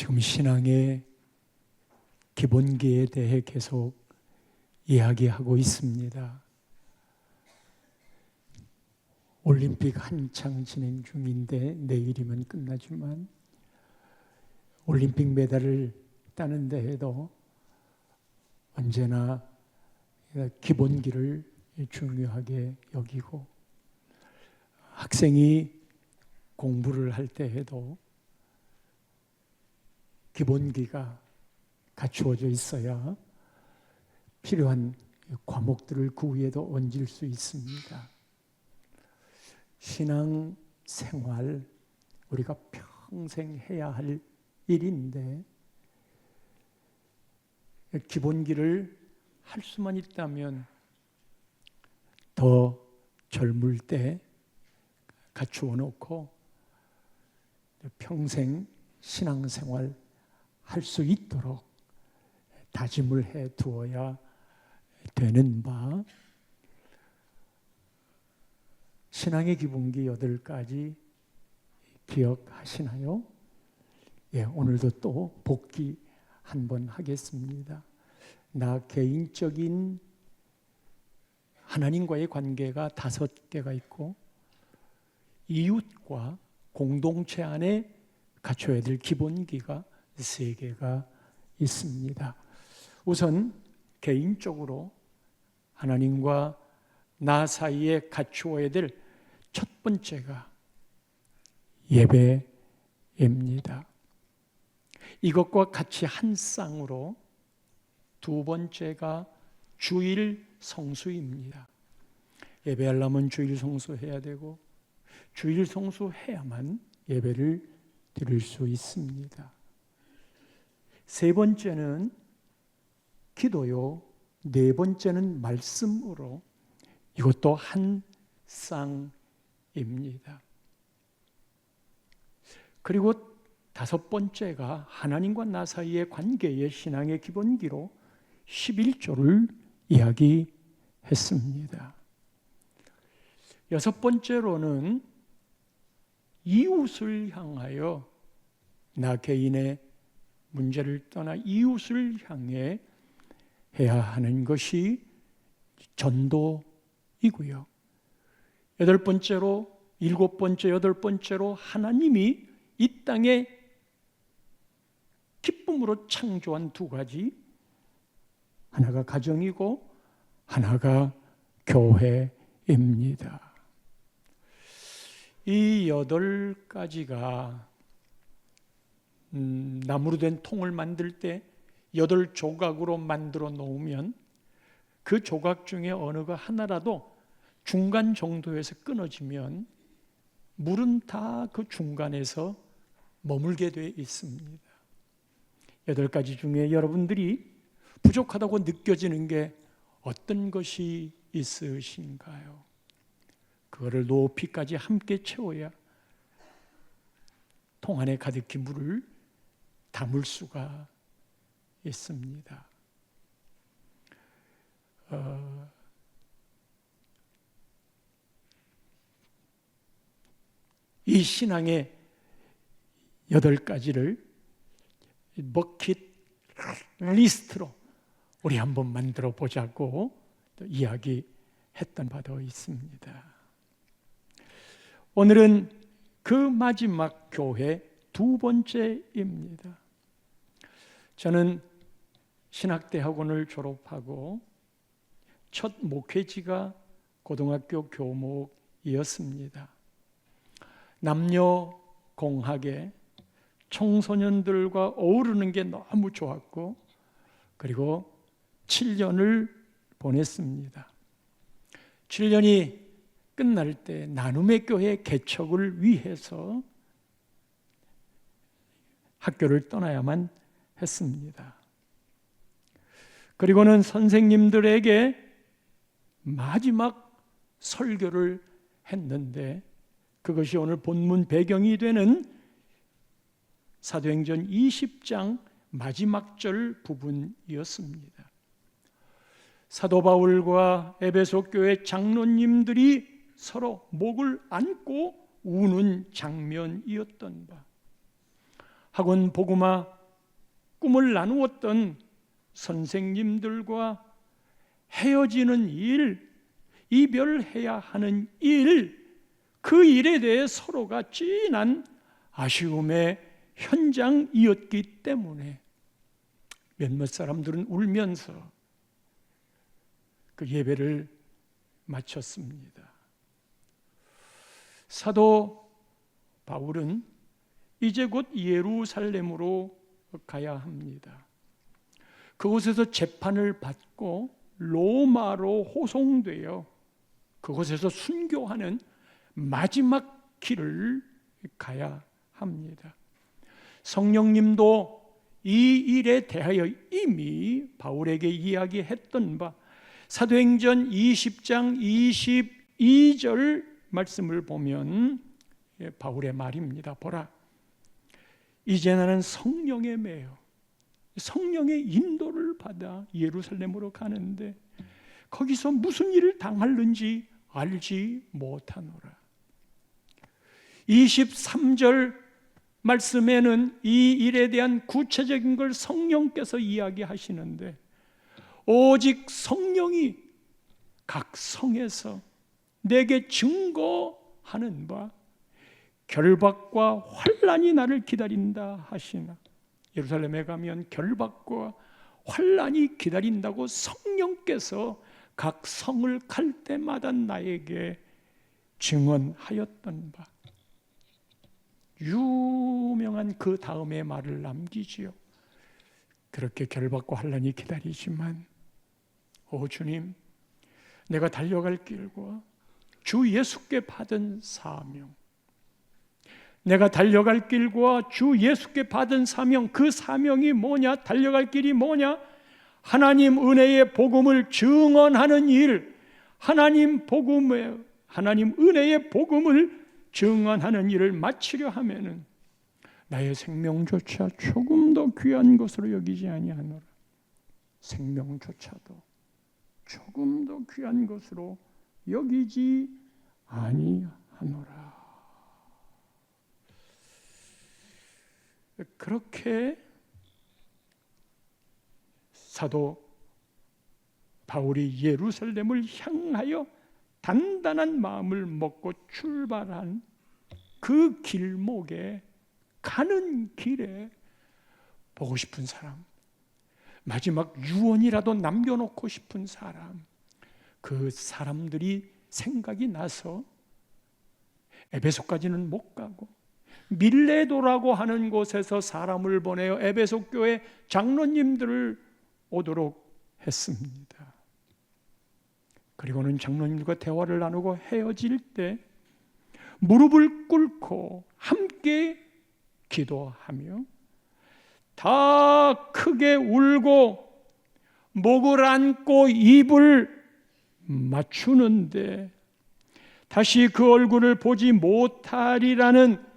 지금 신앙의 기본기에 대해 계속 이야기하고 있습니다. 올림픽 한창 진행 중인데 내일이면 끝나지만 올림픽 메달을 따는데 해도 언제나 기본기를 중요하게 여기고, 학생이 공부를 할 때 해도 기본기가 갖추어져 있어야 필요한 과목들을 그 위에도 얹을 수 있습니다. 신앙 생활, 우리가 평생 해야 할 일인데 기본기를 할 수만 있다면 더 젊을 때 갖추어 놓고 평생 신앙생활 할 수 있도록 다짐을 해 두어야 되는 바, 신앙의 기본기 8가지 기억하시나요? 예, 오늘도 또 복기 한번 하겠습니다. 나 개인적인 하나님과의 관계가 5개가 있고, 이웃과 공동체 안에 갖춰야 될 기본기가 3개가 있습니다. 우선 개인적으로 하나님과 나 사이에 갖추어야 될 첫 번째가 예배입니다. 이것과 같이 한 쌍으로 두 번째가 주일 성수입니다. 예배하려면 주일 성수해야 되고, 주일 성수해야만 예배를 드릴 수 있습니다. 세 번째는 기도요, 네 번째는 말씀으로, 이것도 한 쌍입니다. 그리고 5번째가 하나님과 나 사이의 관계의 신앙의 기본기로 11조를 이야기했습니다. 6번째로는 이웃을 향하여, 나 개인의 문제를 떠나 이웃을 향해 해야 하는 것이 전도이고요. 8번째로, 7번째, 8번째로 하나님이 이 땅에 기쁨으로 창조한 2가지, 하나가 가정이고 하나가 교회입니다. 이 8가지가 나무로 된 통을 만들 때 8조각으로 만들어 놓으면 그 조각 중에 어느 거 하나라도 중간 정도에서 끊어지면 물은 다 그 중간에서 머물게 되어 있습니다. 8가지 중에 여러분들이 부족하다고 느껴지는 게 어떤 것이 있으신가요? 그거를 높이까지 함께 채워야 통 안에 가득히 물을 담을 수가 있습니다. 이 신앙의 8가지를 버킷 리스트로 우리 한번 만들어 보자고 이야기했던 바도 있습니다. 오늘은 그 마지막 교회 2번째입니다. 저는 신학대학원을 졸업하고 첫 목회지가 고등학교 교목이었습니다. 남녀 공학에 청소년들과 어우르는 게 너무 좋았고, 그리고 7년을 보냈습니다. 7년이 끝날 때 나눔의 교회 개척을 위해서 학교를 떠나야만 했습니다. 그리고는 선생님들에게 마지막 설교를 했는데, 그것이 오늘 본문 배경이 되는 사도행전 20장 마지막 절 부분이었습니다. 사도 바울과 에베소 교회 장로님들이 서로 목을 안고 우는 장면이었던 바, 학원 복음화 꿈을 나누었던 선생님들과 헤어지는 일, 이별해야 하는 일, 그 일에 대해 서로가 진한 아쉬움의 현장이었기 때문에 몇몇 사람들은 울면서 그 예배를 마쳤습니다. 사도 바울은 이제 곧 예루살렘으로 가야 합니다. 그곳에서 재판을 받고 로마로 호송되어 그곳에서 순교하는 마지막 길을 가야 합니다. 성령님도 이 일에 대하여 이미 바울에게 이야기했던 바 사도행전 20장 22절 말씀을 보면 바울의 말입니다. 보라, 이제 나는 성령에 매여 성령의 인도를 받아 예루살렘으로 가는데 거기서 무슨 일을 당할는지 알지 못하노라. 23절 말씀에는 이 일에 대한 구체적인 걸 성령께서 이야기하시는데 오직 성령이 각 성에서 내게 증거하는 바 결박과 환난이 나를 기다린다 하시나. 예루살렘에 가면 결박과 환난이 기다린다고 성령께서 각 성을 갈 때마다 나에게 증언하였던 바. 유명한 그 다음의 말을 남기지요. 그렇게 결박과 환난이 기다리지만 오 주님, 내가 달려갈 길과 주 예수께 받은 사명, 내가 달려갈 길과 주 예수께 받은 사명, 그 사명이 뭐냐? 달려갈 길이 뭐냐? 하나님 은혜의 복음을 증언하는 일, 하나님 은혜의 복음을 증언하는 일을 마치려 하면은 나의 생명조차 조금 더 귀한 것으로 여기지 아니하노라. 생명조차도 조금 더 귀한 것으로 여기지 아니하노라. 그렇게 사도 바울이 예루살렘을 향하여 단단한 마음을 먹고 출발한 그 길목에 가는 길에 보고 싶은 사람, 마지막 유언이라도 남겨놓고 싶은 사람, 그 사람들이 생각이 나서 에베소까지는 못 가고 밀레도라고 하는 곳에서 사람을 보내어 에베소 교회 장로님들을 오도록 했습니다. 그리고는 장로님들과 대화를 나누고 헤어질 때 무릎을 꿇고 함께 기도하며 다 크게 울고 목을 안고 입을 맞추는데 다시 그 얼굴을 보지 못하리라는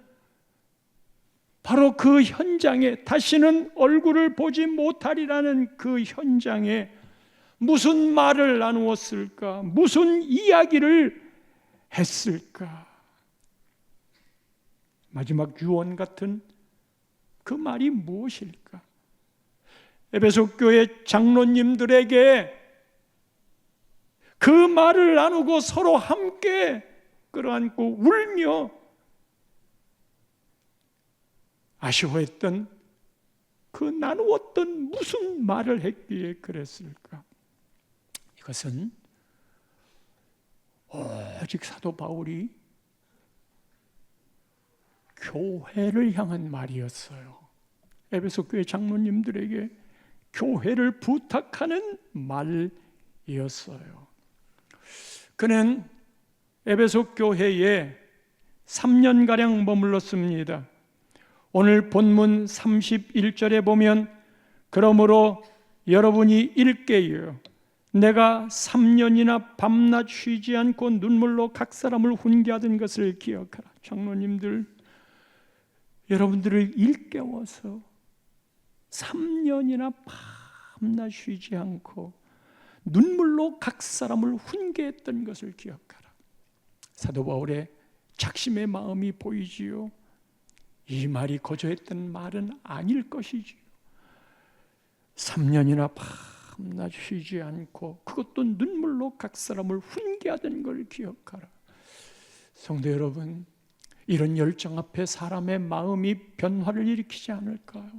바로 그 현장에, 다시는 얼굴을 보지 못하리라는 그 현장에 무슨 말을 나누었을까? 무슨 이야기를 했을까? 마지막 유언 같은 그 말이 무엇일까? 에베소 교회 장로님들에게 그 말을 나누고 서로 함께 끌어안고 울며 아쉬워했던 그 나누었던 무슨 말을 했기에 그랬을까? 이것은 오직 사도 바울이 교회를 향한 말이었어요. 에베소 교회 장로님들에게 교회를 부탁하는 말이었어요. 그는 에베소 교회에 3년가량 머물렀습니다. 오늘 본문 31절에 보면 그러므로 여러분이 읽게요. 내가 3년이나 밤낮 쉬지 않고 눈물로 각 사람을 훈계하던 것을 기억하라. 장로님들, 여러분들을 일깨워서 3년이나 밤낮 쉬지 않고 눈물로 각 사람을 훈계했던 것을 기억하라. 사도 바울의 작심의 마음이 보이지요. 이 말이 거저했던 말은 아닐 것이지요. 3년이나 밤낮 쉬지 않고 그것도 눈물로 각 사람을 훈계하던 걸 기억하라. 성도 여러분, 이런 열정 앞에 사람의 마음이 변화를 일으키지 않을까요?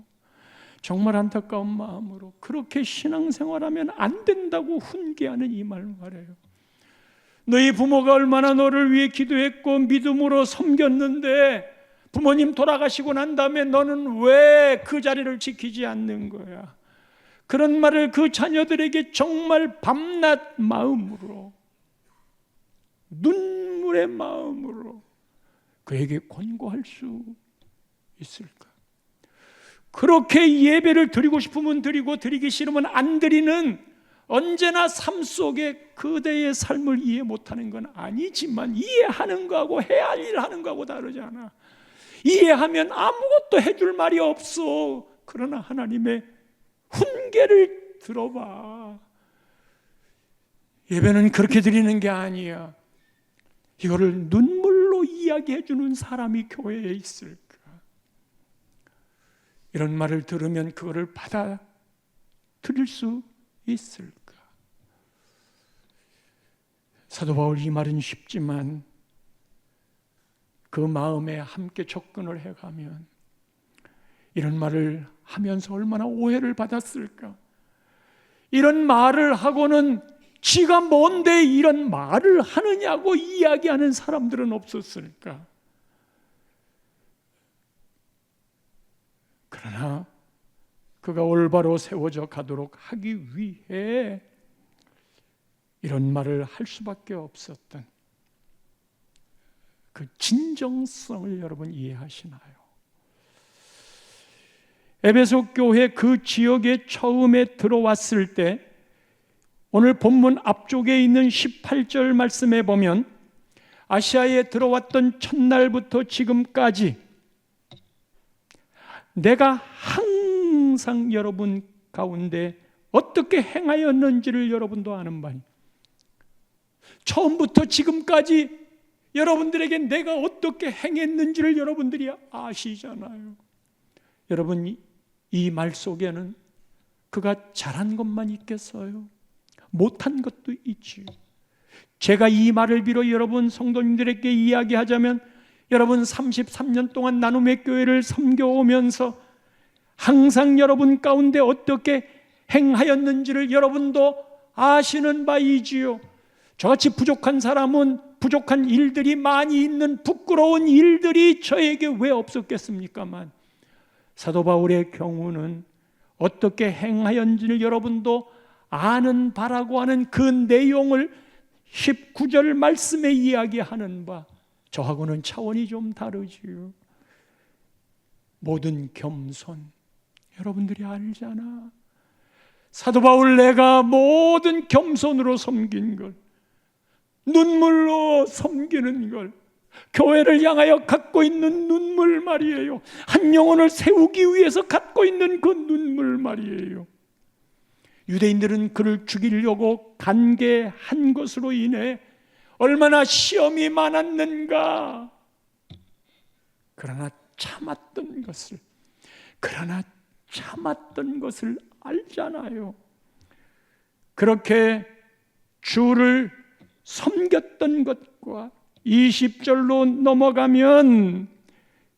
정말 안타까운 마음으로 그렇게 신앙생활하면 안 된다고 훈계하는 이 말 말이에요. 너희 부모가 얼마나 너를 위해 기도했고 믿음으로 섬겼는데 부모님 돌아가시고 난 다음에 너는 왜 그 자리를 지키지 않는 거야? 그런 말을 그 자녀들에게 정말 밤낮 마음으로, 눈물의 마음으로 그에게 권고할 수 있을까? 그렇게 예배를 드리고 싶으면 드리고 드리기 싫으면 안 드리는, 언제나 삶 속에 그대의 삶을 이해 못하는 건 아니지만 이해하는 거하고 해야 할 일 하는 거하고 다르잖아. 이해하면 아무것도 해줄 말이 없어. 그러나 하나님의 훈계를 들어봐. 예배는 그렇게 드리는 게 아니야. 이거를 눈물로 이야기해 주는 사람이 교회에 있을까? 이런 말을 들으면 그거를 받아들일 수 있을까? 사도 바울 이 말은 쉽지만 그 마음에 함께 접근을 해가면 이런 말을 하면서 얼마나 오해를 받았을까? 이런 말을 하고는 지가 뭔데 이런 말을 하느냐고 이야기하는 사람들은 없었을까? 그러나 그가 올바로 세워져 가도록 하기 위해 이런 말을 할 수밖에 없었던 그 진정성을 여러분 이해하시나요? 에베소 교회 그 지역에 처음에 들어왔을 때 오늘 본문 앞쪽에 있는 18절 말씀에 보면 아시아에 들어왔던 첫날부터 지금까지 내가 항상 여러분 가운데 어떻게 행하였는지를 여러분도 아는 바니, 처음부터 지금까지 여러분들에게 내가 어떻게 행했는지를 여러분들이 아시잖아요. 여러분, 이 말 속에는 그가 잘한 것만 있겠어요? 못한 것도 있지요. 제가 이 말을 빌어 여러분 성도님들에게 이야기하자면, 여러분 33년 동안 나눔의 교회를 섬겨오면서 항상 여러분 가운데 어떻게 행하였는지를 여러분도 아시는 바이지요. 저같이 부족한 사람은 부족한 일들이 많이 있는, 부끄러운 일들이 저에게 왜 없었겠습니까만, 사도 바울의 경우는 어떻게 행하였는지를 여러분도 아는 바라고 하는 그 내용을 19절 말씀에 이야기하는 바, 저하고는 차원이 좀 다르지요. 모든 겸손, 여러분들이 알잖아. 사도 바울, 내가 모든 겸손으로 섬긴 걸, 눈물로 섬기는 걸, 교회를 향하여 갖고 있는 눈물 말이에요. 한 영혼을 세우기 위해서 갖고 있는 그 눈물 말이에요. 유대인들은 그를 죽이려고 간계한 것으로 인해 얼마나 시험이 많았는가. 그러나 참았던 것을 알잖아요. 그렇게 주를 섬겼던 것과 20절로 넘어가면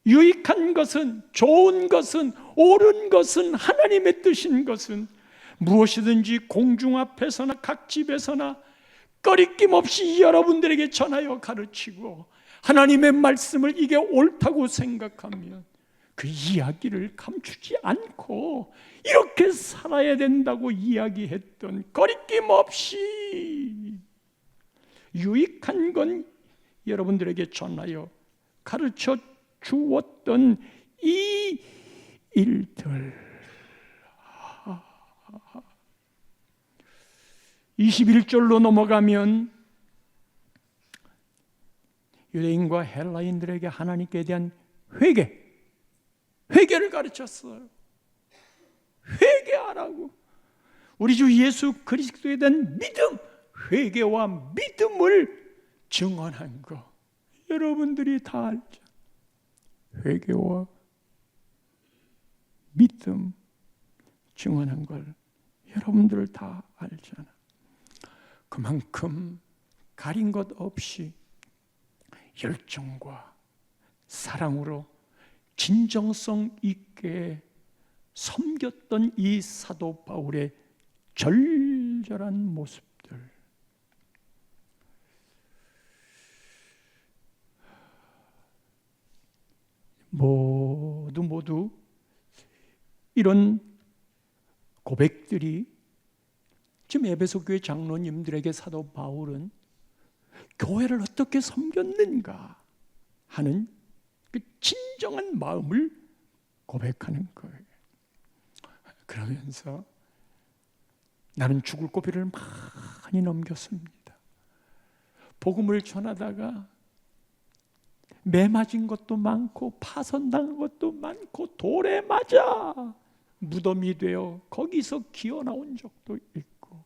유익한 것은, 좋은 것은, 옳은 것은, 하나님의 뜻인 것은 무엇이든지 공중 앞에서나 각 집에서나 꺼리낌 없이 여러분들에게 전하여 가르치고 하나님의 말씀을 이게 옳다고 생각하면 그 이야기를 감추지 않고 이렇게 살아야 된다고 이야기했던, 꺼리낌 없이 유익한 건 여러분들에게 전하여 가르쳐 주었던 이 일들, 21절로 넘어가면 유대인과 헬라인들에게 하나님께 대한 회개를 가르쳤어요. 회개하라고. 우리 주 예수 그리스도에 대한 믿음, 회개와 믿음을 증언한 거 여러분들이 다 알죠. 회개와 믿음 증언한 걸 여러분들 다 알잖아. 그만큼 가린 것 없이 열정과 사랑으로 진정성 있게 섬겼던 이 사도 바울의 절절한 모습들, 모두 이런 고백들이 지금 에베소 교회 장로님들에게 사도 바울은 교회를 어떻게 섬겼는가 하는 그 진정한 마음을 고백하는 거예요. 그러면서 나는 죽을 고비를 많이 넘겼습니다. 복음을 전하다가 매 맞은 것도 많고 파선당한 것도 많고 돌에 맞아 무덤이 되어 거기서 기어 나온 적도 있고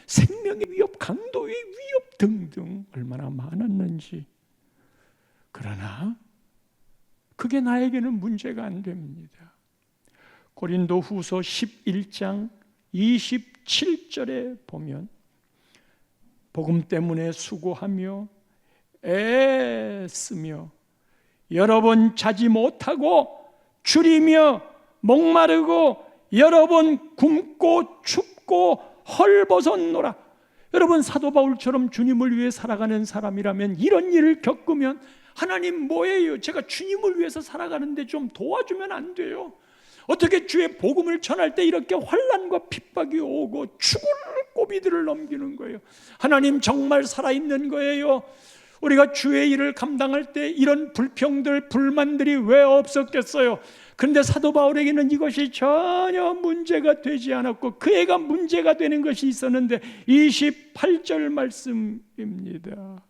생명의 위협, 강도의 위협 등등 얼마나 많았는지. 그러나 그게 나에게는 문제가 안 됩니다. 고린도 후서 11장 27절에 보면 복음 때문에 수고하며 애쓰며 여러 번 자지 못하고 줄이며 목마르고 여러 번 굶고 춥고 헐벗었노라. 여러분, 사도 바울처럼 주님을 위해 살아가는 사람이라면 이런 일을 겪으면 하나님 뭐예요? 제가 주님을 위해서 살아가는데 좀 도와주면 안 돼요? 어떻게 주의 복음을 전할 때 이렇게 환난과 핍박이 오고 죽을 고비들을 넘기는 거예요? 하나님 정말 살아있는 거예요? 우리가 주의 일을 감당할 때 이런 불평들, 불만들이 왜 없었겠어요? 그런데 사도 바울에게는 이것이 전혀 문제가 되지 않았고 그애가 문제가 되는 것이 있었는데 28절 말씀입니다.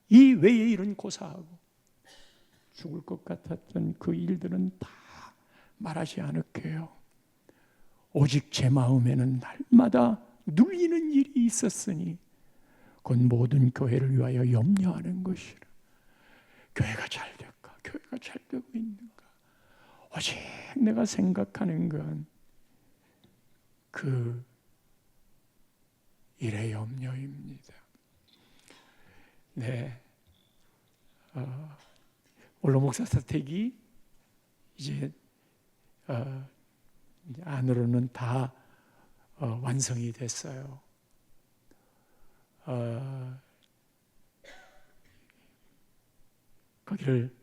이 외에 이런 고사하고 죽을 것 같았던 그 일들은 다 말하지 않을게요. 오직 제 마음에는 날마다 눌리는 일이 있었으니 곧 모든 교회를 위하여 염려하는 것이라. 교회가 잘 될까? 교회가 잘 되고 있는가? 오직 내가 생각하는 건 그 일의 염려입니다. 네, 원로 목사 사택이 이제 안으로는 다 완성이 됐어요. 거기를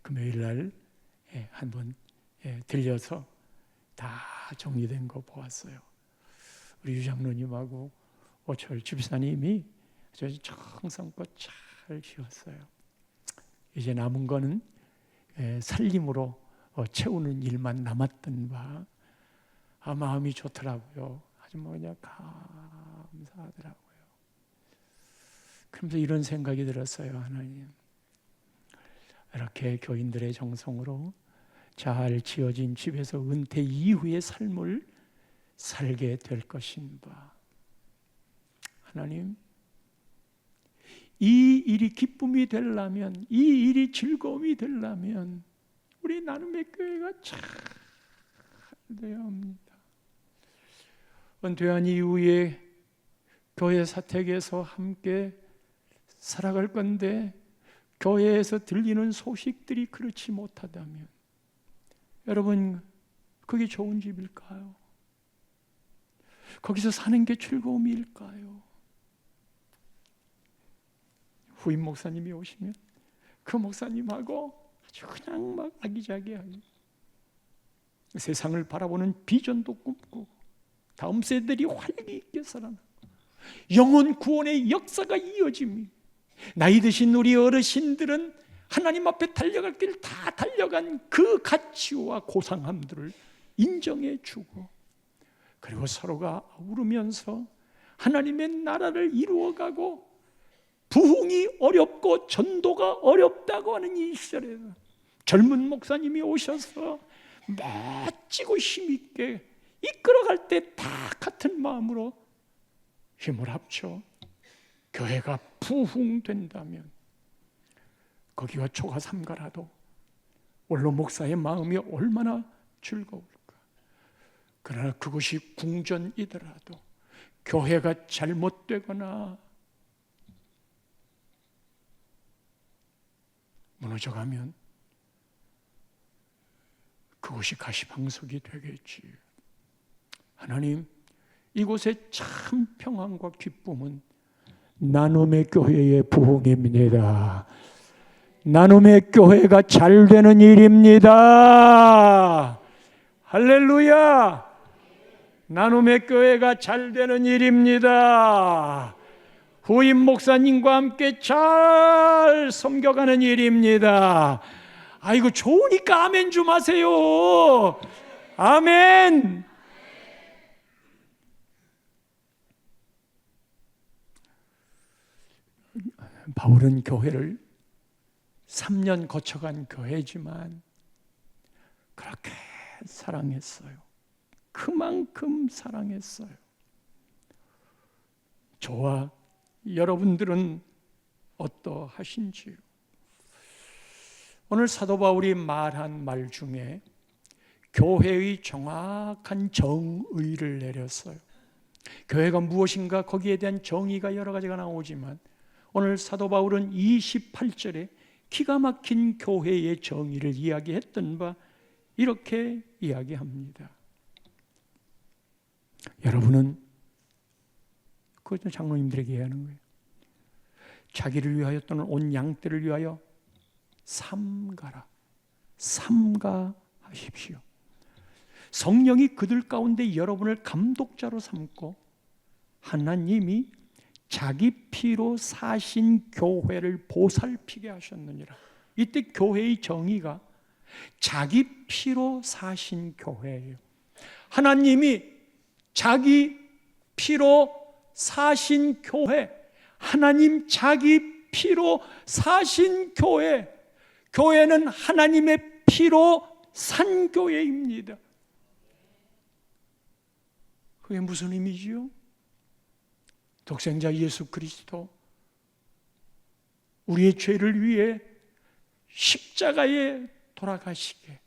금요일 날 한번 들려서 다 정리된 거 보았어요. 우리 유장로님하고 오철 집사님이 아주 정성껏 잘 지었어요. 이제 남은 거는 살림으로 채우는 일만 남았던 바. 마음이 좋더라고요. 아주 그냥 감사하더라고요. 그러면서 이런 생각이 들었어요. 하나님, 이렇게 교인들의 정성으로 잘 지어진 집에서 은퇴 이후의 삶을 살게 될 것인가. 하나님, 이 일이 기쁨이 되려면, 이 일이 즐거움이 되려면 우리 나눔의 교회가 잘 되어야 합니다. 은퇴한 이후에 교회 사택에서 함께 살아갈 건데 교회에서 들리는 소식들이 그렇지 못하다면 여러분, 그게 좋은 집일까요? 거기서 사는 게 즐거움일까요? 후임 목사님이 오시면 그 목사님하고 아주 그냥 막 아기자기하게 세상을 바라보는 비전도 꿈꾸고 다음 세대들이 활기 있게 살아나고 영혼 구원의 역사가 이어집니다. 나이 드신 우리 어르신들은 하나님 앞에 달려갈 길 다 달려간 그 가치와 고상함들을 인정해 주고 그리고 서로가 아우르면서 하나님의 나라를 이루어가고 부흥이 어렵고 전도가 어렵다고 하는 이 시절에 젊은 목사님이 오셔서 멋지고 힘있게 이끌어갈 때 다 같은 마음으로 힘을 합쳐 교회가 부흥된다면 거기가 초가 삼가라도 원로 목사의 마음이 얼마나 즐거울까. 그러나 그것이 궁전이더라도 교회가 잘못되거나 무너져가면 그것이 가시방석이 되겠지. 하나님, 이곳에 참 평안과 기쁨은 나눔의 교회의 부흥입니다. 나눔의 교회가 잘 되는 일입니다. 할렐루야! 나눔의 교회가 잘 되는 일입니다. 후임 목사님과 함께 잘 섬겨가는 일입니다. 아이고, 좋으니까 아멘 좀 하세요. 아멘. 바울은 교회를 3년 거쳐간 교회지만 그렇게 사랑했어요. 그만큼 사랑했어요. 저와 여러분들은 어떠하신지요? 오늘 사도 바울이 말한 말 중에 교회의 정확한 정의를 내렸어요. 교회가 무엇인가 거기에 대한 정의가 여러 가지가 나오지만 오늘 사도 바울은 28절에 기가 막힌 교회의 정의를 이야기했던 바 이렇게 이야기합니다. 여러분은 그것도 장로님들에게 얘기하는 거예요. 자기를 위하여 또는 온 양떼를 위하여 삼가라. 삼가하십시오. 성령이 그들 가운데 여러분을 감독자로 삼고 하나님이 자기 피로 사신 교회를 보살피게 하셨느니라. 이때 교회의 정의가 자기 피로 사신 교회예요. 하나님이 자기 피로 사신 교회, 하나님 자기 피로 사신 교회, 교회는 하나님의 피로 산 교회입니다. 그게 무슨 의미지요? 독생자 예수 그리스도 우리의 죄를 위해 십자가에 돌아가시게,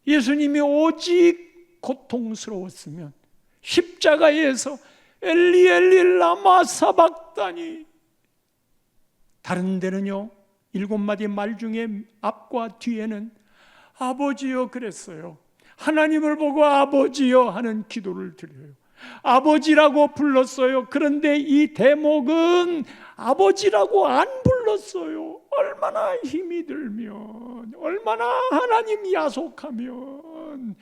예수님이 오직 고통스러웠으면 십자가에서 엘리 엘리 라마 사박다니, 다른 데는요 7마디 말 중에 앞과 뒤에는 아버지여 그랬어요. 하나님을 보고 아버지여 하는 기도를 드려요. 아버지라고 불렀어요. 그런데 이 대목은 아버지라고 안 불렀어요. 얼마나 힘이 들면, 얼마나 하나님 야속하면,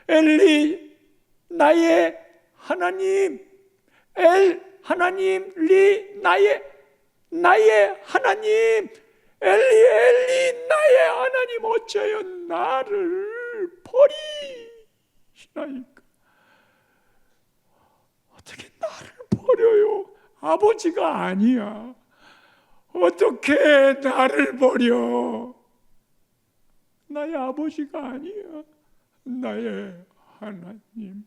엘리 나의 하나님, 엘 하나님, 리 나의 하나님, 엘리 엘리 나의 하나님 어찌하여 나를 버리시나이까. 어떻게 나를 버려요? 아버지가 아니야. 어떻게 나를 버려? 나의 아버지가 아니야. 나의 하나님.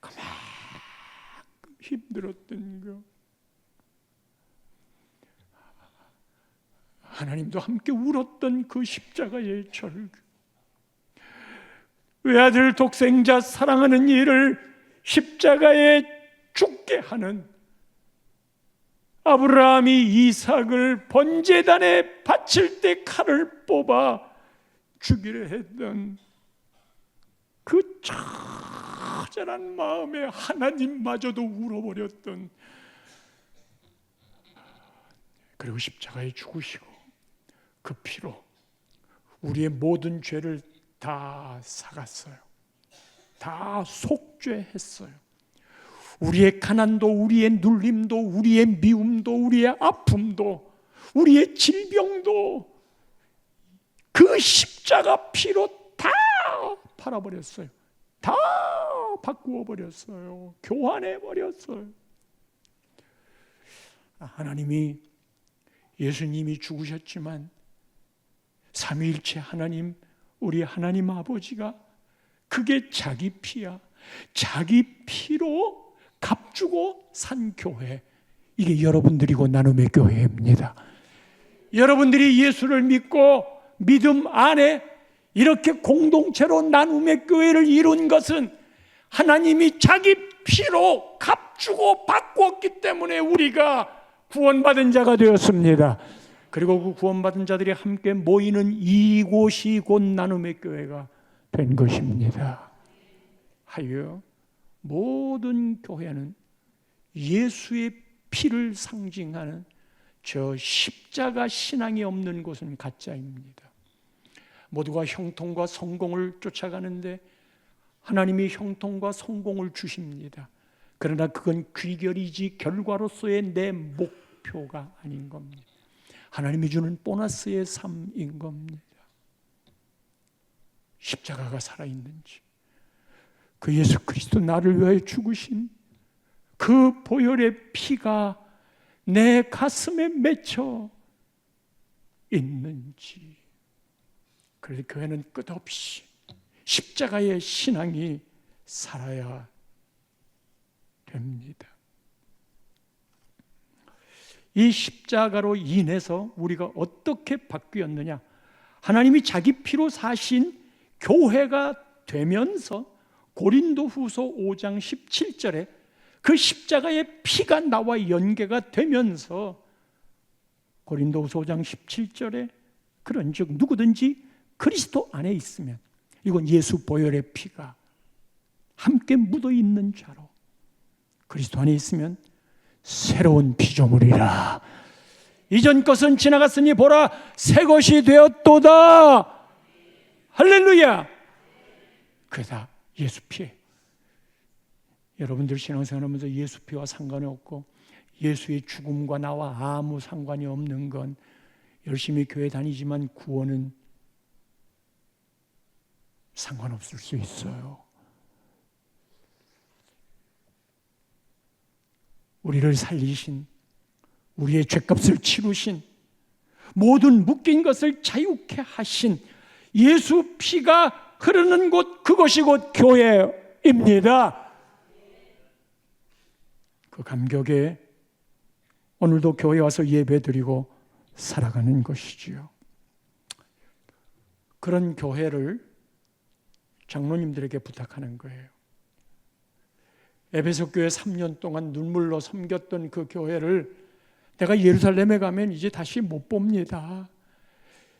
그만큼 힘들었던 거. 하나님도 함께 울었던 그 십자가의 절규. 외아들 독생자 사랑하는 일을 십자가에 죽게 하는, 아브라함이 이삭을 번제단에 바칠 때 칼을 뽑아 죽이려 했던 그 처절한 마음에 하나님마저도 울어버렸던, 그리고 십자가에 죽으시고 그 피로 우리의 모든 죄를 다 사갔어요. 다 속죄했어요. 우리의 가난도, 우리의 눌림도, 우리의 미움도, 우리의 아픔도, 우리의 질병도 그 십자가 피로 다 팔아버렸어요. 다 바꾸어버렸어요. 교환해버렸어요. 하나님이, 예수님이 죽으셨지만 삼위일체 하나님, 우리 하나님 아버지가 그게 자기 피야. 자기 피로 값주고 산 교회, 이게 여러분들이고 나눔의 교회입니다. 여러분들이 예수를 믿고 믿음 안에 이렇게 공동체로 나눔의 교회를 이룬 것은 하나님이 자기 피로 값주고 바꾸었기 때문에 우리가 구원받은 자가 되었습니다. 그리고 그 구원받은 자들이 함께 모이는 이곳이 곧 나눔의 교회가 된 것입니다. 하여 모든 교회는 예수의 피를 상징하는 저 십자가 신앙이 없는 곳은 가짜입니다. 모두가 형통과 성공을 쫓아가는데 하나님이 형통과 성공을 주십니다. 그러나 그건 귀결이지 결과로서의 내 목표가 아닌 겁니다. 하나님이 주는 보너스의 삶인 겁니다. 십자가가 살아있는지, 그 예수 그리스도 나를 위하여 죽으신 그 보혈의 피가 내 가슴에 맺혀 있는지. 그래서 교회는 끝없이 십자가의 신앙이 살아야 됩니다. 이 십자가로 인해서 우리가 어떻게 바뀌었느냐? 하나님이 자기 피로 사신 교회가 되면서 고린도후서 5장 17절에 그 십자가의 피가 나와 연계가 되면서 고린도후서 5장 17절에 그런즉 누구든지 그리스도 안에 있으면, 이건 예수 보혈의 피가 함께 묻어 있는 자로 그리스도 안에 있으면 새로운 피조물이라. 이전 것은 지나갔으니 보라 새 것이 되었도다. 할렐루야. 그다 예수 피. 여러분들 신앙생활하면서 예수 피와 상관이 없고 예수의 죽음과 나와 아무 상관이 없는 건 열심히 교회 다니지만 구원은 상관없을 수 있어요. 우리를 살리신, 우리의 죄값을 치르신, 모든 묶인 것을 자유케 하신 예수 피가 흐르는 곳, 그것이 곧 교회입니다. 그 감격에 오늘도 교회 와서 예배드리고 살아가는 것이지요. 그런 교회를 장로님들에게 부탁하는 거예요. 에베소 교회 3년 동안 눈물로 섬겼던 그 교회를 내가 예루살렘에 가면 이제 다시 못 봅니다.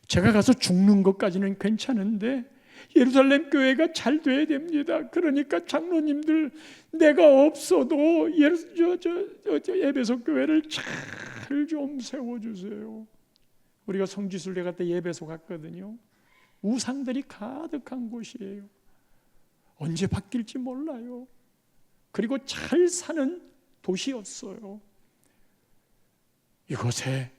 제가 가서 죽는 것까지는 괜찮은데 예루살렘 교회가 잘 돼야 됩니다. 그러니까 장로님들 내가 없어도 에베소 교회를 잘 좀 세워주세요. 우리가 성지순례 갈 때 예배소 갔거든요. 우상들이 가득한 곳이에요. 언제 바뀔지 몰라요. 그리고 잘 사는 도시였어요. 이곳에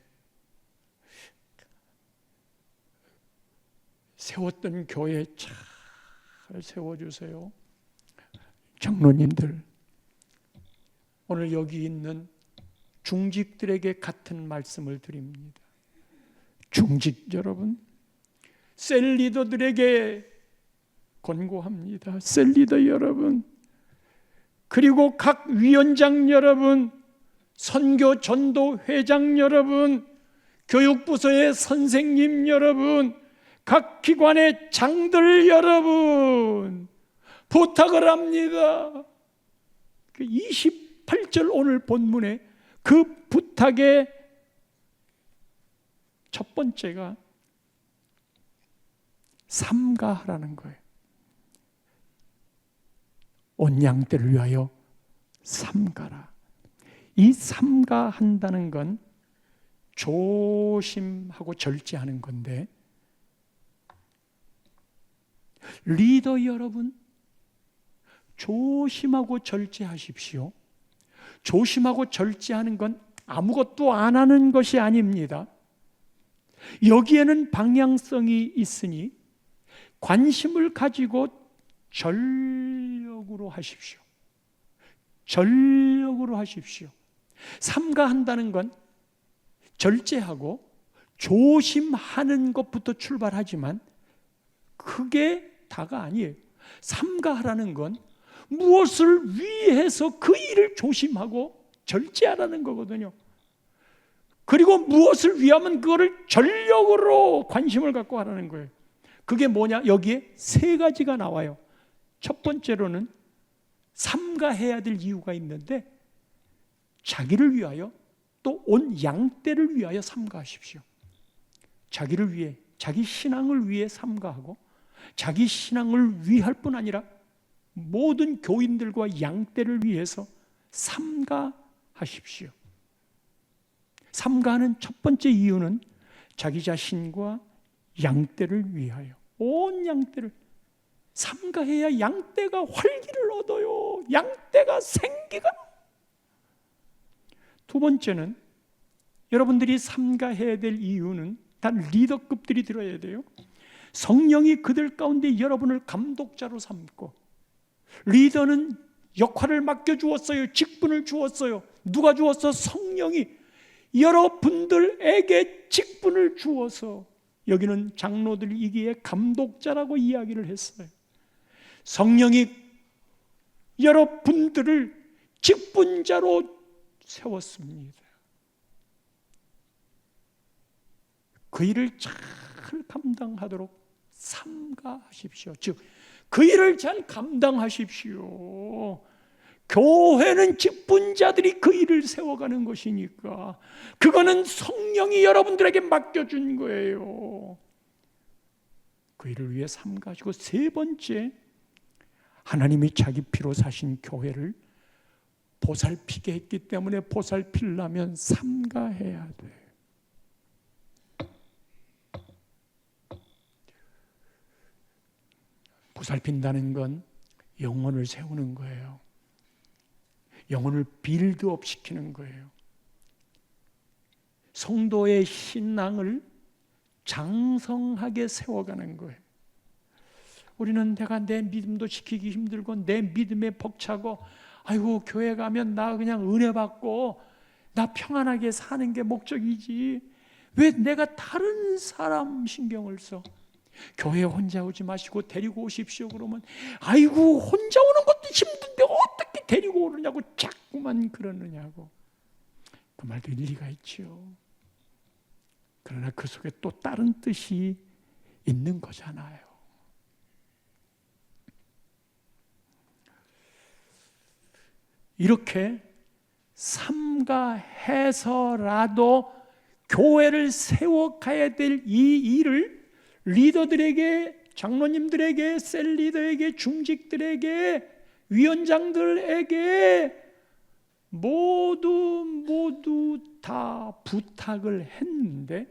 세웠던 교회 잘 세워주세요. 장로님들, 오늘 여기 있는 중직들에게 같은 말씀을 드립니다. 중직 여러분, 셀 리더들에게 권고합니다. 셀 리더 여러분, 그리고 각 위원장 여러분, 선교 전도 회장 여러분, 교육부서의 선생님 여러분, 각 기관의 장들 여러분, 부탁을 합니다. 28절 오늘 본문에 그 부탁의 첫 번째가 삼가하라는 거예요. 온 양떼를 위하여 삼가라. 이 삼가한다는 건 조심하고 절제하는 건데, 리더 여러분, 조심하고 절제하십시오. 조심하고 절제하는 건 아무것도 안 하는 것이 아닙니다. 여기에는 방향성이 있으니 관심을 가지고 전력으로 하십시오. 전력으로 하십시오. 삼가한다는 건 절제하고 조심하는 것부터 출발하지만 그게 다가 아니에요. 삼가하라는 건 무엇을 위해서 그 일을 조심하고 절제하라는 거거든요. 그리고 무엇을 위하면 그거를 전력으로 관심을 갖고 하라는 거예요. 그게 뭐냐? 여기에 세 가지가 나와요. 첫 번째로는 삼가해야 될 이유가 있는데, 자기를 위하여 또 온 양떼를 위하여 삼가하십시오. 자기를 위해, 자기 신앙을 위해 삼가하고, 자기 신앙을 위할 뿐 아니라 모든 교인들과 양떼를 위해서 삼가하십시오. 삼가하는 첫 번째 이유는 자기 자신과 양떼를 위하여, 온 양떼를 삼가해야 양떼가 활기를 얻어요. 양떼가 생기가. 두 번째는, 여러분들이 삼가해야 될 이유는 단 리더급들이 들어야 돼요. 성령이 그들 가운데 여러분을 감독자로 삼고, 리더는 역할을 맡겨주었어요. 직분을 주었어요. 누가 주었어? 성령이 여러분들에게 직분을 주어서, 여기는 장로들이기에 감독자라고 이야기를 했어요. 성령이 여러분들을 직분자로 세웠습니다. 그 일을 잘 감당하도록 삼가하십시오. 즉, 그 일을 잘 감당하십시오. 교회는 직분자들이 그 일을 세워가는 것이니까, 그거는 성령이 여러분들에게 맡겨준 거예요. 그 일을 위해 삼가하시고, 세 번째, 하나님이 자기 피로 사신 교회를 보살피게 했기 때문에 보살피려면 삼가해야 돼. 보살핀다는 건 영혼을 세우는 거예요. 영혼을 빌드업 시키는 거예요. 성도의 신앙을 장성하게 세워가는 거예요. 우리는 내가 내 믿음도 지키기 힘들고 내 믿음에 벅차고, 아이고 교회 가면 나 그냥 은혜 받고 나 평안하게 사는 게 목적이지, 왜 내가 다른 사람 신경을 써? 교회 혼자 오지 마시고 데리고 오십시오. 그러면 아이고 혼자 오는 것도 힘든데 어떻게 데리고 오느냐고 자꾸만 그러느냐고. 그 말도 일리가 있죠. 그러나 그 속에 또 다른 뜻이 있는 거잖아요. 이렇게 삼가해서라도 교회를 세워가야 될 이 일을 리더들에게, 장로님들에게, 셀리더에게, 중직들에게, 위원장들에게 모두 다 부탁을 했는데,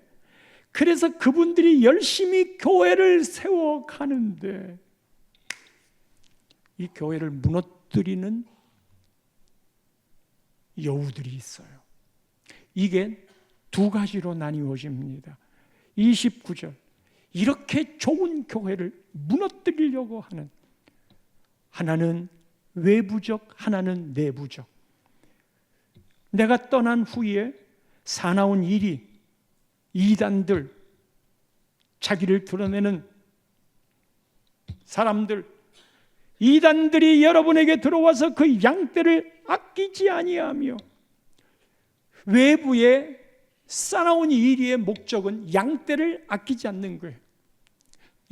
그래서 그분들이 열심히 교회를 세워가는데 이 교회를 무너뜨리는 여우들이 있어요. 이게 두 가지로 나뉘어집니다. 29절, 이렇게 좋은 교회를 무너뜨리려고 하는, 하나는 외부적, 하나는 내부적. 내가 떠난 후에 사나운 일이, 이단들, 자기를 드러내는 사람들, 이단들이 여러분에게 들어와서 그 양떼를 아끼지 아니하며, 외부의 싸나운 일의 목적은 양떼를 아끼지 않는 거예요.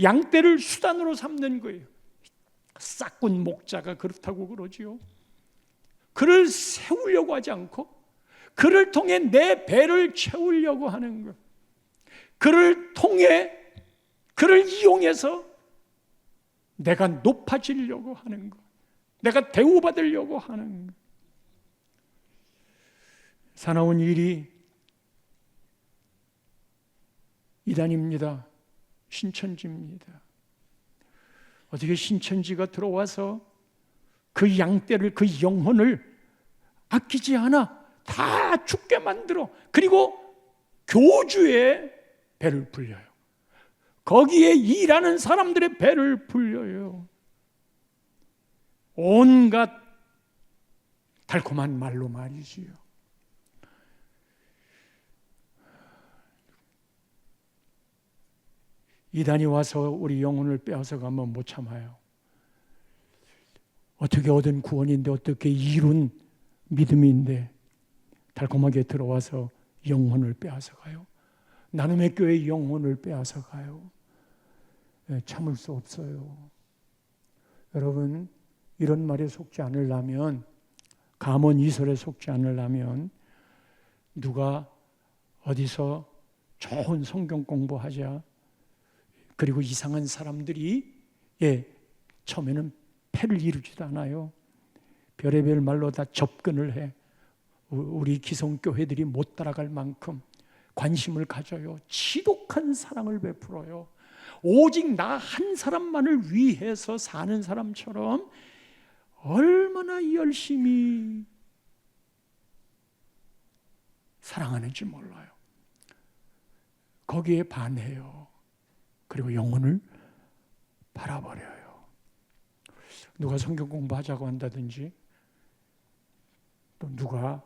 양떼를 수단으로 삼는 거예요. 싹군 목자가 그렇다고 그러지요. 그를 세우려고 하지 않고 그를 통해 내 배를 채우려고 하는 거예요. 그를 통해, 그를 이용해서 내가 높아지려고 하는 것, 내가 대우받으려고 하는 것. 사나운 일이 이단입니다. 신천지입니다. 어떻게 신천지가 들어와서 그 양떼를, 그 영혼을 아끼지 않아 다 죽게 만들어, 그리고 교주의 배를 불려요. 거기에 일하는 사람들의 배를 불려요. 온갖 달콤한 말로 말이지요. 이단이 와서 우리 영혼을 빼앗아 가면 못 참아요. 어떻게 얻은 구원인데, 어떻게 이룬 믿음인데 달콤하게 들어와서 영혼을 빼앗아가요. 나눔의 교회의 영혼을 빼앗아가요. 참을 수 없어요. 여러분, 이런 말에 속지 않으려면, 감언이설에 속지 않으려면 누가 어디서 좋은 성경 공부하자, 그리고 이상한 사람들이 처음에는 패를 이루지도 않아요. 별의별 말로 다 접근을 해. 우리 기성교회들이 못 따라갈 만큼 관심을 가져요. 지독한 사랑을 베풀어요. 오직 나 한 사람만을 위해서 사는 사람처럼 얼마나 열심히 사랑하는지 몰라요. 거기에 반해요. 그리고 영혼을 팔아버려요. 누가 성경 공부하자고 한다든지, 또 누가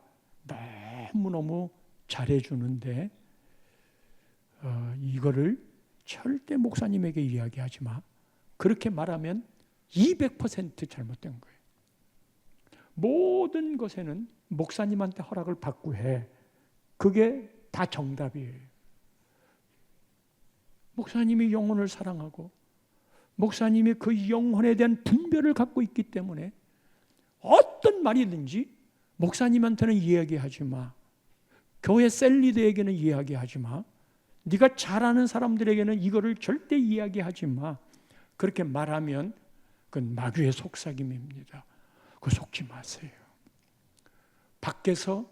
너무너무 잘해주는데 이거를 절대 목사님에게 이야기하지 마. 그렇게 말하면 200% 잘못된 거예요. 모든 것에는 목사님한테 허락을 받고 해. 그게 다 정답이에요. 목사님이 영혼을 사랑하고 목사님이 그 영혼에 대한 분별을 갖고 있기 때문에 어떤 말이든지 목사님한테는 이야기하지 마. 교회 셀리드에게는 이야기하지 마. 네가 잘 아는 사람들에게는 이거를 절대 이야기하지 마. 그렇게 말하면 그건 마귀의 속삭임입니다. 그거 속지 마세요. 밖에서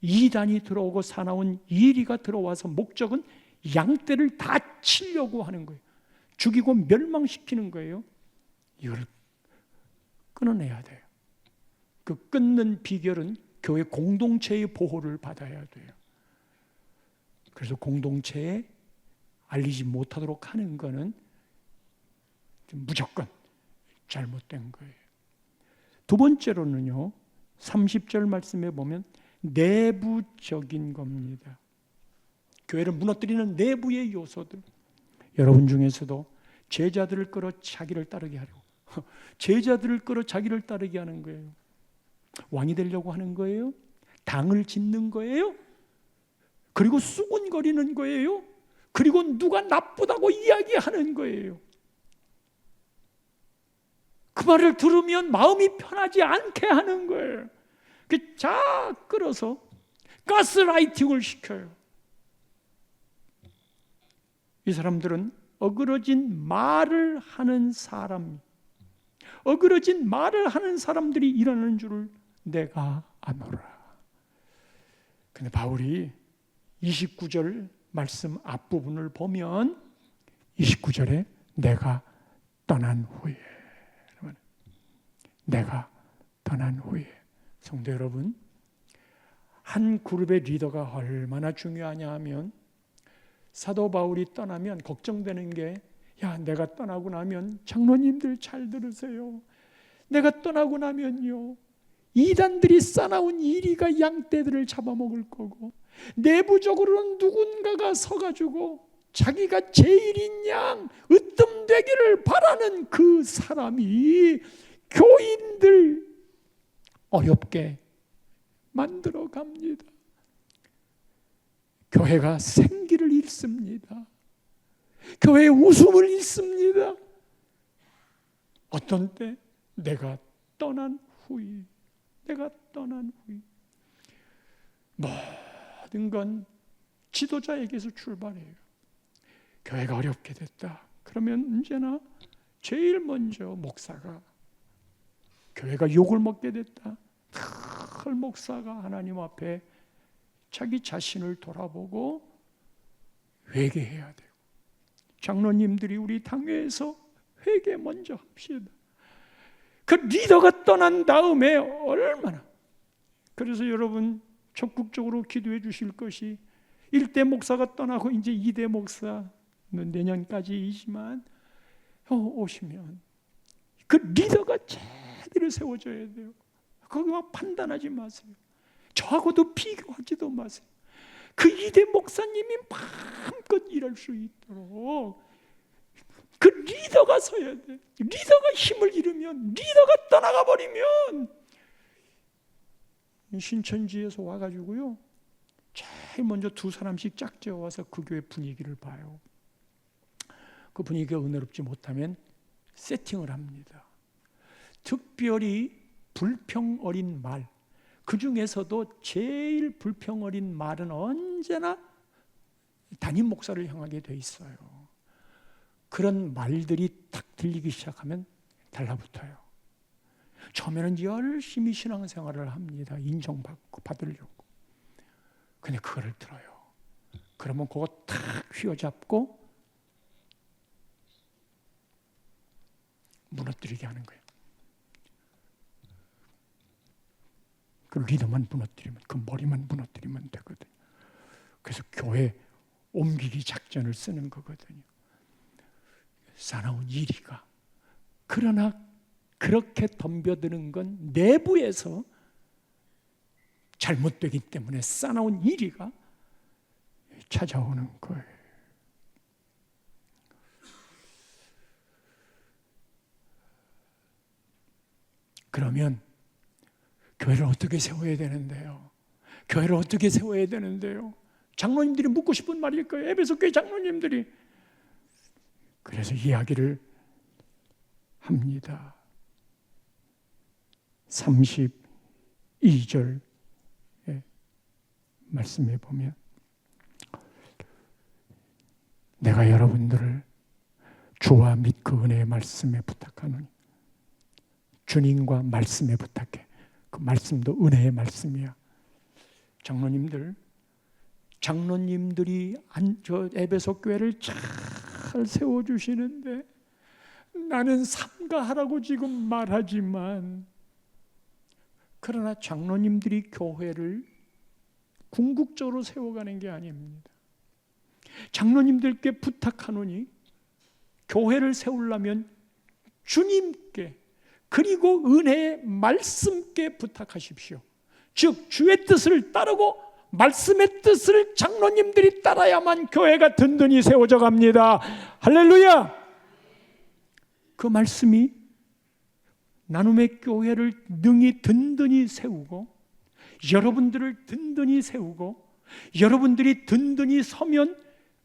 이단이 들어오고 사나운 이리가 들어와서 목적은 양떼를 다 치려고 하는 거예요. 죽이고 멸망시키는 거예요. 이걸 끊어내야 돼요. 그 끊는 비결은 교회 공동체의 보호를 받아야 돼요. 그래서 공동체에 알리지 못하도록 하는 거는 무조건 잘못된 거예요. 두 번째로는요, 30절 말씀에 보면 내부적인 겁니다. 교회를 무너뜨리는 내부의 요소들. 여러분 중에서도 제자들을 끌어 자기를 따르게 하려고, 제자들을 끌어 자기를 따르게 하는 거예요. 왕이 되려고 하는 거예요? 당을 짓는 거예요? 그리고 수군거리는 거예요? 그리고 누가 나쁘다고 이야기하는 거예요? 그 말을 들으면 마음이 편하지 않게 하는 거예요. 자 끌어서 가스라이팅을 시켜요. 이 사람들은 어그러진 말을 하는 사람, 어그러진 말을 하는 사람들이 일어나는 줄을 내가 아노라. 근데 바울이 29절 말씀 앞부분을 보면 29절에 내가 떠난 후에, 내가 떠난 후에. 성도 여러분, 한 그룹의 리더가 얼마나 중요하냐 하면, 사도 바울이 떠나면 걱정되는 게, 야, 내가 떠나고 나면, 장로님들 잘 들으세요, 내가 떠나고 나면요, 이단들이 싸나운 이리가 양떼들을 잡아먹을 거고, 내부적으로는 누군가가 서가지고 자기가 제일인 양 으뜸되기를 바라는 그 사람이 교인들 어렵게 만들어 갑니다. 교회가 생기를 잃습니다. 교회의 웃음을 잃습니다. 어떤 때? 내가 떠난 후에. 내가 떠난 후에. 모든 건 지도자에게서 출발해요. 교회가 어렵게 됐다. 그러면 언제나 제일 먼저 목사가, 교회가 욕을 먹게 됐다. 큰 목사가 하나님 앞에 자기 자신을 돌아보고 회개해야 되고, 장로님들이 우리 당회에서 회개 먼저 합시다. 그 리더가 떠난 다음에 얼마나, 그래서 여러분 적극적으로 기도해 주실 것이, 1대 목사가 떠나고 이제 2대 목사는 내년까지이지만 오시면 그 리더가 제대로 세워져야 돼요. 거기만 판단하지 마세요. 저하고도 비교하지도 마세요. 그 2대 목사님이 마음껏 일할 수 있도록 그 리더가 서야 돼. 리더가 힘을 잃으면, 리더가 떠나가 버리면, 신천지에서 와가지고요, 제일 먼저 두 사람씩 짝지어 와서 그 교회 분위기를 봐요. 그 분위기가 은혜롭지 못하면 세팅을 합니다. 특별히 불평 어린 말, 그 중에서도 제일 불평 어린 말은 언제나 담임 목사를 향하게 돼 있어요. 그런 말들이 딱 들리기 시작하면 달라붙어요. 처음에는 열심히 신앙생활을 합니다. 인정받고 받으려고. 근데 그거를 들어요. 그러면 그거 탁 휘어잡고 무너뜨리게 하는 거예요. 그 리더만 무너뜨리면, 그 머리만 무너뜨리면 되거든요. 그래서 교회 옮기기 작전을 쓰는 거거든요. 사나운 이리가. 그러나 그렇게 덤벼드는 건 내부에서 잘못되기 때문에 싸나운 이리가 찾아오는 거예요. 그러면 교회를 어떻게 세워야 되는데요? 교회를 어떻게 세워야 되는데요? 장로님들이 묻고 싶은 말일 거예요. 에베소 교회 장로님들이. 그래서 이야기를 합니다. 32절 말씀해 보면, 내가 여러분들을 주와 및 그 은혜의 말씀에 부탁하노니. 주님과 말씀에 부탁해. 그 말씀도 은혜의 말씀이야. 장로님들이 저 에베소 교회를 잘 세워주시는데 나는 삼가하라고 지금 말하지만, 그러나 장로님들이 교회를 궁극적으로 세워가는 게 아닙니다. 장로님들께 부탁하노니 교회를 세우려면 주님께 그리고 은혜의 말씀께 부탁하십시오. 즉 주의 뜻을 따르고 말씀의 뜻을 장로님들이 따라야만 교회가 든든히 세워져 갑니다. 할렐루야! 그 말씀이 나눔의 교회를 능히 든든히 세우고 여러분들을 든든히 세우고 여러분들이 든든히 서면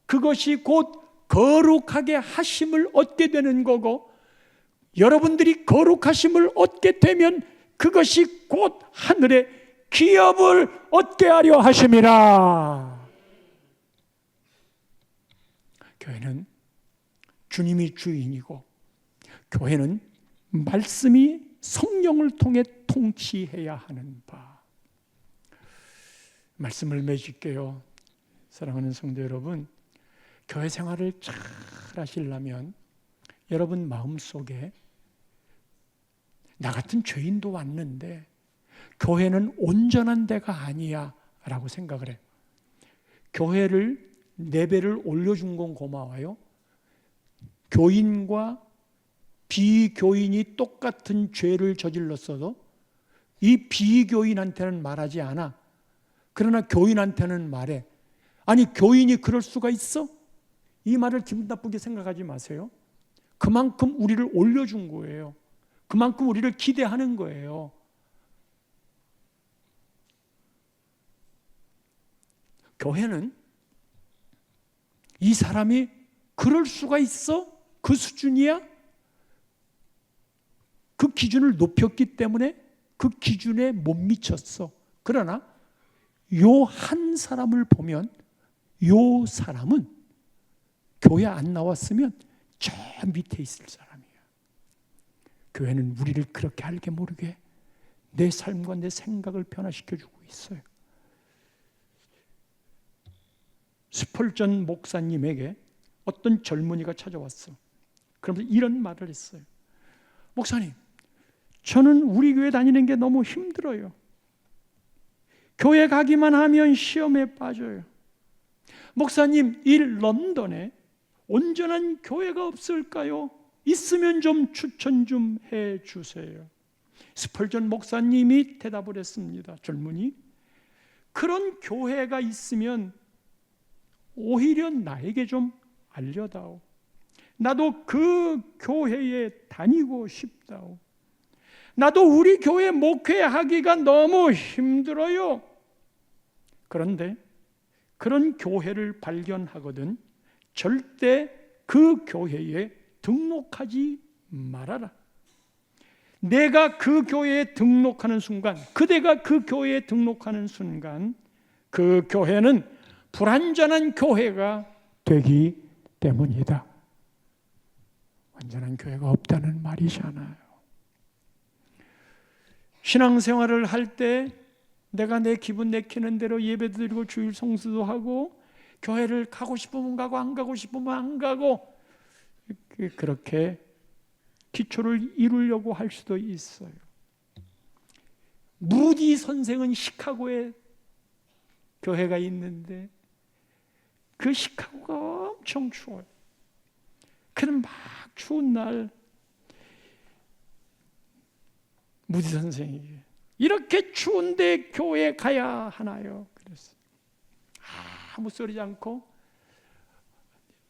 그것이 곧 거룩하게 하심을 얻게 되는 거고, 여러분들이 거룩하심을 얻게 되면 그것이 곧 하늘의 기업을 얻게 하려 하심이라. 교회는 주님이 주인이고 교회는 말씀이 성령을 통해 통치해야 하는 바. 말씀을 맺을게요. 사랑하는 성도 여러분, 교회 생활을 잘 하시려면 여러분 마음속에 나 같은 죄인도 왔는데 교회는 온전한 데가 아니야 라고 생각을 해요. 교회를 레벨을 올려준 건 고마워요. 교인과 비교인이 똑같은 죄를 저질렀어도 이 비교인한테는 말하지 않아. 그러나 교인한테는 말해. 아니 교인이 그럴 수가 있어? 이 말을 기분 나쁘게 생각하지 마세요. 그만큼 우리를 올려준 거예요. 그만큼 우리를 기대하는 거예요. 교회는 이 사람이 그럴 수가 있어? 그 수준이야? 그 기준을 높였기 때문에 그 기준에 못 미쳤어. 그러나 요 한 사람을 보면 요 사람은 교회 안 나왔으면 저 밑에 있을 사람이야. 교회는 우리를 그렇게 알게 모르게 내 삶과 내 생각을 변화시켜주고 있어요. 스펄전 목사님에게 어떤 젊은이가 찾아왔어. 그러면서 이런 말을 했어요. 목사님, 저는 우리 교회 다니는 게 너무 힘들어요. 교회 가기만 하면 시험에 빠져요. 목사님, 이 런던에 온전한 교회가 없을까요? 있으면 좀 추천 좀 해주세요. 스펄전 목사님이 대답을 했습니다. 젊은이, 그런 교회가 있으면 오히려 나에게 좀 알려다오. 나도 그 교회에 다니고 싶다오. 나도 우리 교회 목회하기가 너무 힘들어요. 그런데 그런 교회를 발견하거든 절대 그 교회에 등록하지 말아라. 내가 그 교회에 등록하는 순간, 그대가 그 교회에 등록하는 순간 그 교회는 불완전한 교회가 되기 때문이다. 완전한 교회가 없다는 말이잖아요. 신앙생활을 할 때 내가 내 기분 내키는 대로 예배도 드리고 주일 성수도 하고 교회를 가고 싶으면 가고 안 가고 싶으면 안 가고 그렇게 기초를 이루려고 할 수도 있어요. 무디 선생은 시카고에 교회가 있는데 그 시카고가 엄청 추워요. 그는 막 추운 날 무디 선생이 이렇게 추운데 교회에 가야 하나요? 그랬어요. 아무 소리지 않고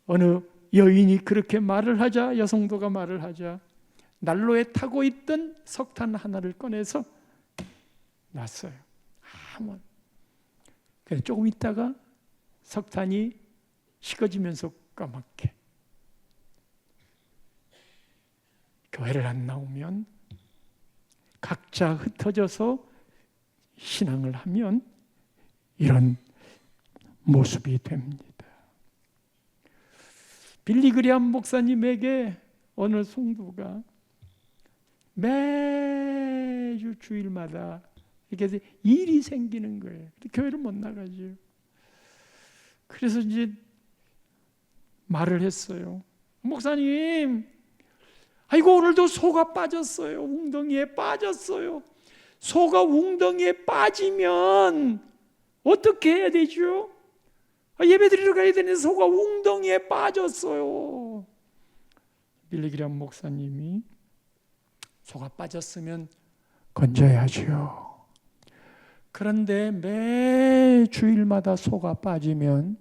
어느 여인이 그렇게 말을 하자, 여성도가 말을 하자 난로에 타고 있던 석탄 하나를 꺼내서 놨어요. 그래서 조금 있다가 석탄이 식어지면서 까맣게. 교회를 안 나오면 각자 흩어져서 신앙을 하면 이런 모습이 됩니다. 빌리 그레이엄 목사님에게 어느 성도가 매주 주일마다 이렇게 일이 생기는 거예요. 교회를 못 나가죠. 그래서 이제 말을 했어요. 목사님, 아이고 오늘도 소가 빠졌어요. 웅덩이에 빠졌어요. 소가 웅덩이에 빠지면 어떻게 해야 되죠? 예배 드리러 가야 되는데 소가 웅덩이에 빠졌어요. 빌리 그레이엄 목사님이 소가 빠졌으면 건져야죠. 그런데 매 주일마다 소가 빠지면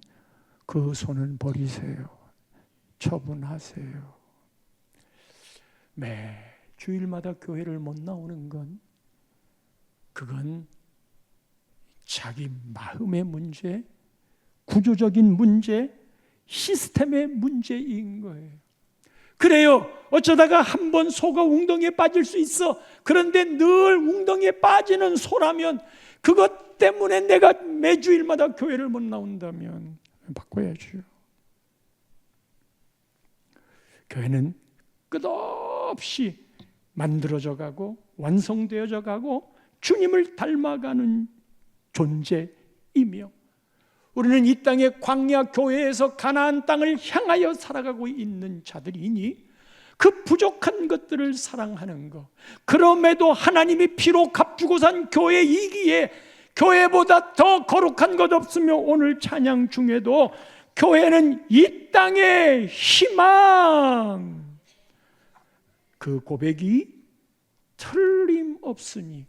그 소는 버리세요. 처분하세요. 매 주일마다 교회를 못 나오는 건 그건 자기 마음의 문제, 구조적인 문제, 시스템의 문제인 거예요. 그래요. 어쩌다가 한 번 소가 웅덩이에 빠질 수 있어. 그런데 늘 웅덩이에 빠지는 소라면 그것 때문에 내가 매주일마다 교회를 못 나온다면 바꿔야죠. 교회는 끝없이 만들어져 가고 완성되어져 가고 주님을 닮아가는 존재이며 우리는 이 땅의 광야 교회에서 가나안 땅을 향하여 살아가고 있는 자들이니 그 부족한 것들을 사랑하는 것, 그럼에도 하나님이 피로 값주고 산 교회이기에 교회보다 더 거룩한 것 없으며 오늘 찬양 중에도 교회는 이 땅의 희망, 그 고백이 틀림없으니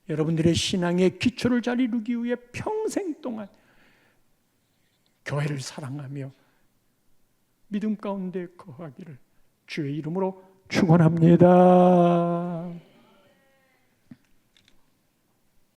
여러분들의 신앙의 기초를 잘 이루기 위해 평생 동안 교회를 사랑하며 믿음 가운데 거하기를 주의 이름으로 축원합니다.